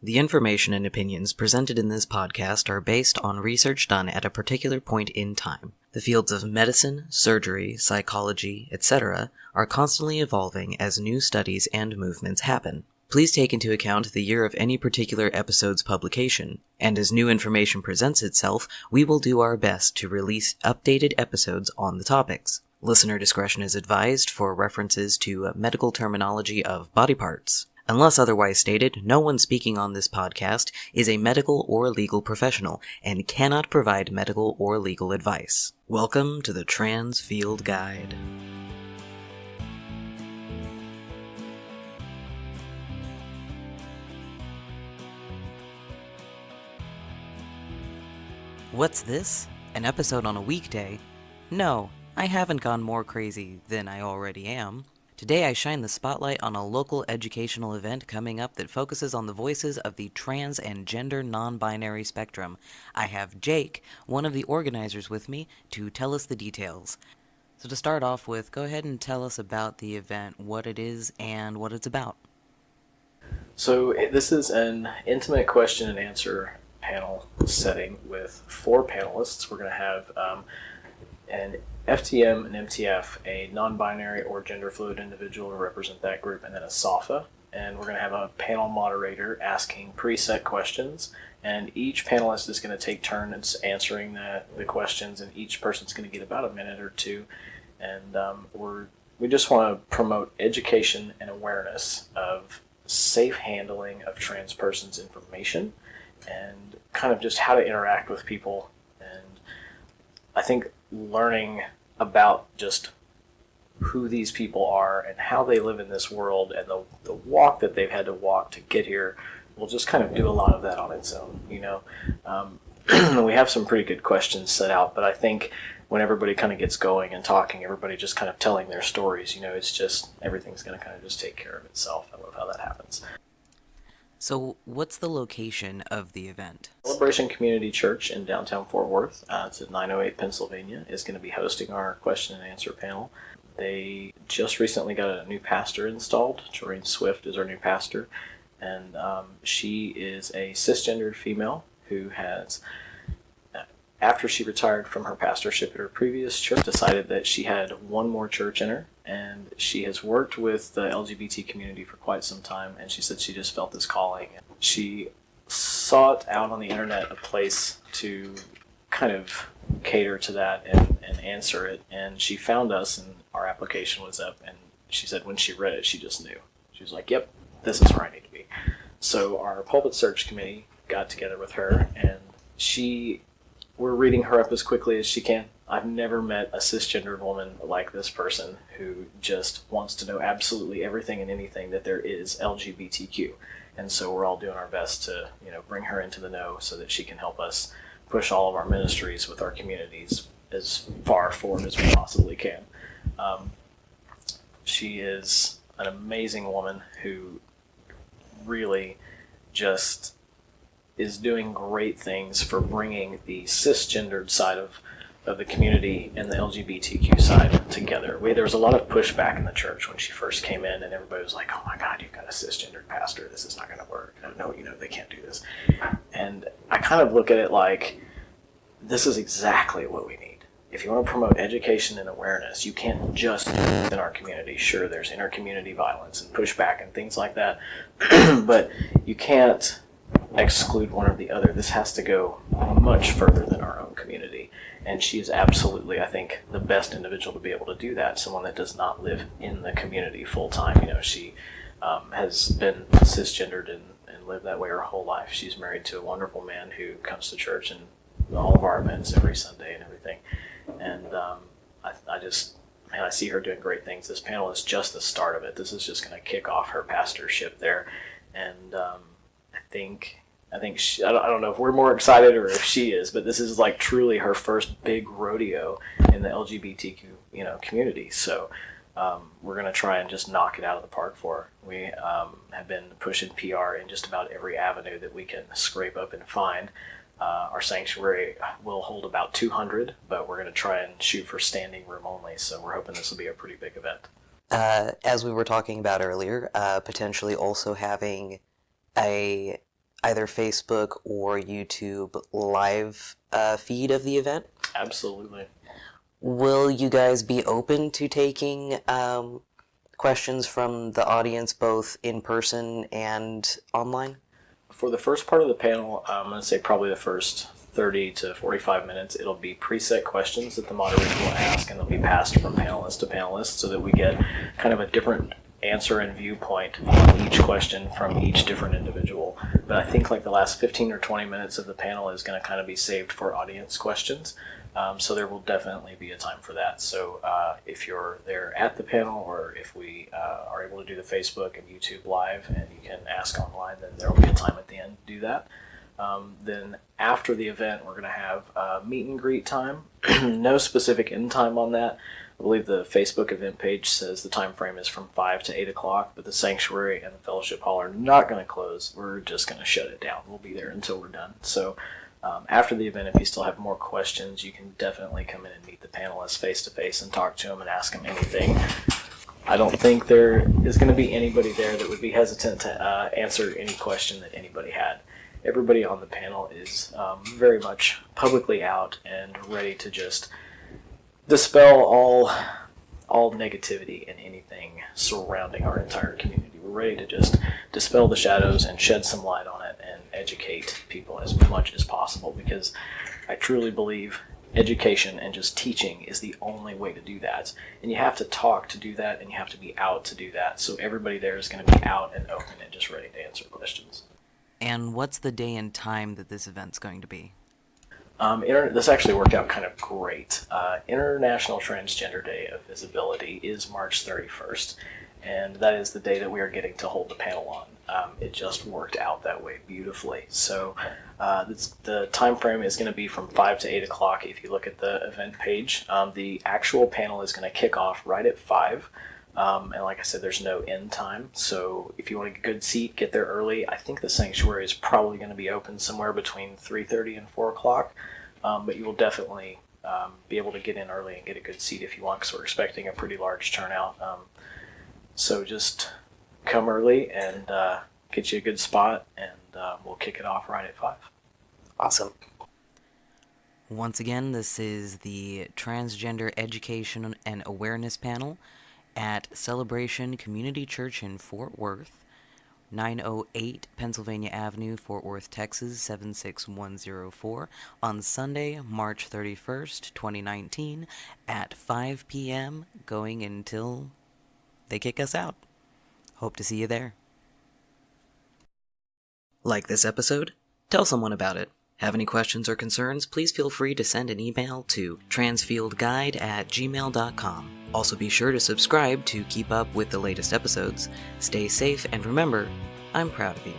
The information and opinions presented in this podcast are based on research done at a particular point in time. The fields of medicine, surgery, psychology, etc. are constantly evolving as new studies and movements happen. Please take into account the year of any particular episode's publication, and as new information presents itself, we will do our best to release updated episodes on the topics. Listener discretion is advised for references to medical terminology of body parts. Unless otherwise stated, no one speaking on this podcast is a medical or legal professional and cannot provide medical or legal advice. Welcome to the Trans Field Guide. What's this? An episode on a weekday? No, I haven't gone more crazy than I already am. Today I shine the spotlight on a local educational event coming up that focuses on the voices of the trans and gender non-binary spectrum. I have Jake, one of the organizers, with me to tell us the details. So to start off with, go ahead and tell us about the event, what it is, and what it's about. So this is an intimate question and answer panel setting with 4 panelists. We're going to have an FTM, an MTF, a non-binary or gender fluid individual to represent that group, and then a SOFA. And we're going to have a panel moderator asking preset questions, and each panelist is going to take turns answering the questions, and each person's going to get about a minute or two. And we just want to promote education and awareness of safe handling of trans persons' information and kind of just how to interact with people. And I think learning about just who these people are and how they live in this world and the walk that they've had to walk to get here will just kind of do a lot of that on its own, you know. We have some pretty good questions set out, but I think when everybody kind of gets going and talking, everybody just kind of telling their stories, you know, it's just, everything's going to kind of just take care of itself. I love how that happens. So, what's the location of the event? Celebration Community Church in downtown Fort Worth, it's at 908 Pennsylvania, is going to be hosting our question and answer panel. They just recently got a new pastor installed. Joreen Swift is our new pastor, and she is a cisgendered female who has, after she retired from her pastorship at her previous church, decided that she had one more church in her, and she has worked with the LGBT community for quite some time, and she said she just felt this calling. She sought out on the internet a place to kind of cater to that and answer it, and she found us, and our application was up, and she said when she read it, she just knew. She was like, yep, this is where I need to be. So our pulpit search committee got together with her, and we're reading her up as quickly as she can. I've never met a cisgendered woman like this person who just wants to know absolutely everything and anything that there is LGBTQ. And so we're all doing our best to, you know, bring her into the know so that she can help us push all of our ministries with our communities as far forward as we possibly can. She is an amazing woman who really just is doing great things for bringing the cisgendered side of the community and the LGBTQ side together. There was a lot of pushback in the church when she first came in, and everybody was like, oh my God, you've got a cisgendered pastor. This is not going to work. No, you know, they can't do this. And I kind of look at it like, this is exactly what we need. If you want to promote education and awareness, you can't just do it within our community. Sure, there's inter-community violence and pushback and things like that, but you can't exclude one or the other. This has to go much further than our own community. And she is absolutely, I think, the best individual to be able to do that. Someone that does not live in the community full time. You know, she has been cisgendered and lived that way her whole life. She's married to a wonderful man who comes to church and all of our events every Sunday and everything. And I see her doing great things. This panel is just the start of it. This is just going to kick off her pastorship there. And I think I don't know if we're more excited or if she is, but this is like truly her first big rodeo in the LGBTQ, you know, community. So we're going to try and just knock it out of the park for her. We have been pushing PR in just about every avenue that we can scrape up and find. Our sanctuary will hold about 200, but we're going to try and shoot for standing room only. So we're hoping this will be a pretty big event. As we were talking about earlier, potentially also having a either Facebook or YouTube live feed of the event? Absolutely. Will you guys be open to taking questions from the audience both in person and online? For the first part of the panel, I'm going to say probably the first 30 to 45 minutes, it'll be preset questions that the moderator will ask, and they'll be passed from panelist to panelist so that we get kind of a different answer and viewpoint on each question from each different individual. But I think like the last 15 or 20 minutes of the panel is going to kind of be saved for audience questions. So there will definitely be a time for that. So if you're there at the panel, or if we are able to do the Facebook and YouTube live and you can ask online, then there will be a time at the end to do that. Then after the event, we're going to have meet and greet time. No specific end time on that. I believe the Facebook event page says the time frame is from 5 to 8 o'clock, but the sanctuary and the fellowship hall are not going to close. We're just going to shut it down. We'll be there until we're done. So after the event, if you still have more questions, you can definitely come in and meet the panelists face-to-face and talk to them and ask them anything. I don't think there is going to be anybody there that would be hesitant to answer any question that anybody had. Everybody on the panel is very much publicly out and ready to just dispel all negativity and anything surrounding our entire community. We're ready to just dispel the shadows and shed some light on it and educate people as much as possible, because I truly believe education and just teaching is the only way to do that. And you have to talk to do that, and you have to be out to do that. So everybody there is going to be out and open and just ready to answer questions. And what's the day and time that this event's going to be? This actually worked out kind of great. International Transgender Day of Visibility is March 31st, and that is the day that we are getting to hold the panel on. It just worked out that way beautifully. So the time frame is going to be from 5 to 8 o'clock if you look at the event page. The actual panel is going to kick off right at 5. And like I said, there's no end time. So if you want a good seat, get there early. I think the sanctuary is probably going to be open somewhere between 3:30 and 4 o'clock. But you will definitely be able to get in early and get a good seat if you want, because we're expecting a pretty large turnout. So just come early and get you a good spot, and we'll kick it off right at 5. Awesome. Once again, this is the Transgender Education and Awareness Panel at Celebration Community Church in Fort Worth, 908 Pennsylvania Avenue, Fort Worth, Texas, 76104, on Sunday, March 31st, 2019, at 5 p.m., going until they kick us out. Hope to see you there. Like this episode? Tell someone about it. Have any questions or concerns? Please feel free to send an email to transfieldguide@gmail.com. Also be sure to subscribe to keep up with the latest episodes. Stay safe, and remember, I'm proud of you.